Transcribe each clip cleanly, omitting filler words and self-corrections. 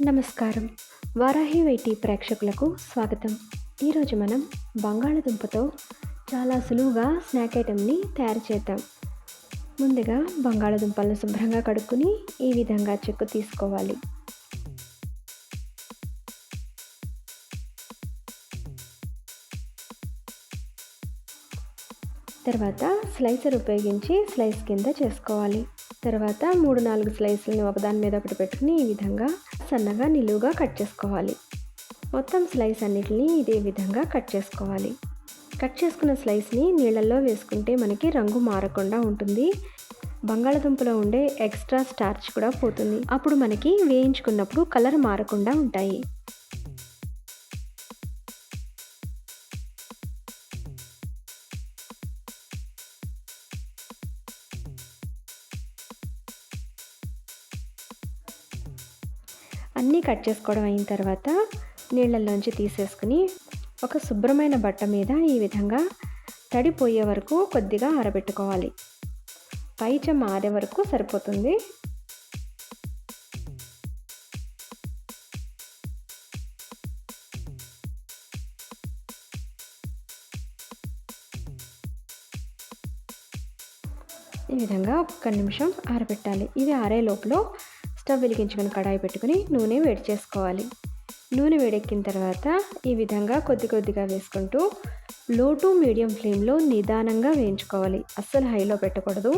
నమస్కారం. వారాహి వైటీ ప్రేక్షకులకు స్వాగతం. ఈరోజు మనం బంగాళదుంపతో చాలా సులువుగా స్నాక్ ఐటెంని తయారు చేద్దాం. ముందుగా బంగాళదుంపలను శుభ్రంగా కడుక్కుని ఈ విధంగా చెక్కు తీసుకోవాలి. తర్వాత స్లైసర్ ఉపయోగించి స్లైస్ కింద చేసుకోవాలి. తర్వాత 3-4 స్లైస్లను ఒకదాని మీద ఒకటి పెట్టుకుని ఈ విధంగా సన్నగా నిలువుగా కట్ చేసుకోవాలి. మొత్తం స్లైస్ అన్నిటిని ఇదే విధంగా కట్ చేసుకోవాలి. కట్ చేసుకున్న స్లైస్ని నీళ్ళల్లో వేసుకుంటే మనకి రంగు మారకుండా ఉంటుంది. బంగాళదుంపలో ఉండే ఎక్స్ట్రా స్టార్చ్ కూడా పోతుంది. అప్పుడు మనకి వేయించుకున్నప్పుడు కలర్ మారకుండా ఉంటాయి. అన్నీ కట్ చేసుకోవడం అయిన తర్వాత నీళ్ళల్లోంచి తీసేసుకుని ఒక శుభ్రమైన బట్ట మీద ఈ విధంగా తడిపోయే వరకు కొద్దిగా ఆరబెట్టుకోవాలి. పై చెమ్మ ఆరే వరకు సరిపోతుంది. ఈ విధంగా ఒక్క నిమిషం ఆరబెట్టాలి. ఇది ఆరే లోపల స్టవ్ వెలిగించుకొని కడాయి పెట్టుకుని నూనె వేడి చేసుకోవాలి. నూనె వేడెక్కిన తర్వాత ఈ విధంగా కొద్ది కొద్దిగా వేసుకుంటూ లో టు మీడియం ఫ్లేమ్లో నిదానంగా వేయించుకోవాలి. అస్సలు హైలో పెట్టకూడదు.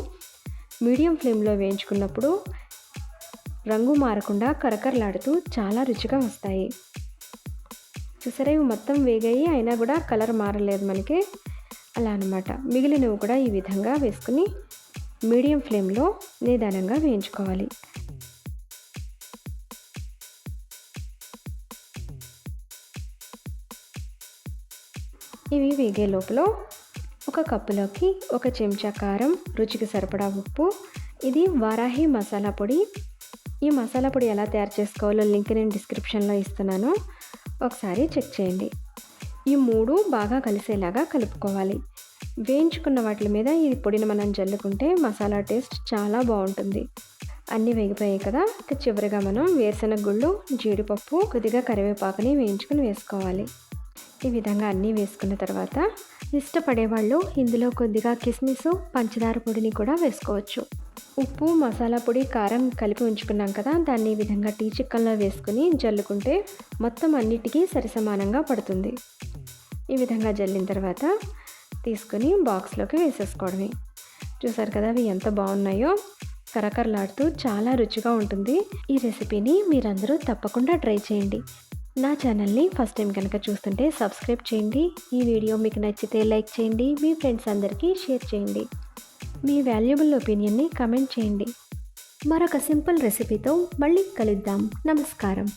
మీడియం ఫ్లేమ్లో వేయించుకున్నప్పుడు రంగు మారకుండా కరకరలాడుతూ చాలా రుచిగా వస్తాయి. చూసారా, ఇవి మొత్తం వేగాయి అయినా కూడా కలర్ మారలేదు మనకి. అలా అన్నమాట. మిగిలినవి కూడా ఈ విధంగా వేసుకుని మీడియం ఫ్లేమ్లో నిదానంగా వేయించుకోవాలి. ఇవి వేగే లోపల ఒక కప్పులోకి 1 చెంచా కారం, రుచికి సరిపడా ఉప్పు, ఇది వారాహి మసాలా పొడి. ఈ మసాలా పొడి ఎలా తయారు చేసుకోవాలో లింక్ నేను డిస్క్రిప్షన్లో ఇస్తున్నాను, ఒకసారి చెక్ చేయండి. ఈ 3 బాగా కలిసేలాగా కలుపుకోవాలి. వేయించుకున్న వాటి మీద ఈ పొడిని మనం జల్లుకుంటే మసాలా టేస్ట్ చాలా బాగుంటుంది. అన్నీ వేగిపోయాయి కదా. చివరిగా మనం వేరుశనగ గుళ్ళు, జీడిపప్పు, కొద్దిగా కరివేపాకుని వేయించుకుని వేసుకోవాలి. ఈ విధంగా అన్నీ వేసుకున్న తర్వాత ఇష్టపడేవాళ్ళు ఇందులో కొద్దిగా కిస్మిస్, పంచదార పొడిని కూడా వేసుకోవచ్చు. ఉప్పు, మసాలా పొడి, కారం కలిపి ఉంచుకున్నాం కదా, దాన్ని ఈ విధంగా టీ చిక్కల్లో వేసుకుని జల్లుకుంటే మొత్తం అన్నిటికీ సరిసమానంగా పడుతుంది. ఈ విధంగా జల్లిన తర్వాత తీసుకుని బాక్స్లోకి వేసేసుకోవడమే. చూసారు కదా అవి ఎంత బాగున్నాయో, కరకరలాడుతూ చాలా రుచిగా ఉంటుంది. ఈ రెసిపీని మీరందరూ తప్పకుండా ట్రై చేయండి. నా ఛానల్ని ఫస్ట్ టైం కనుక చూస్తుంటే సబ్స్క్రైబ్ చేయండి. ఈ వీడియో మీకు నచ్చితే లైక్ చేయండి. మీ ఫ్రెండ్స్ అందరికీ షేర్ చేయండి. మీ వాల్యుబుల్ ఒపీనియన్ని కమెంట్ చేయండి. మరొక సింపుల్ రెసిపీతో మళ్ళీ కలుద్దాం. నమస్కారం.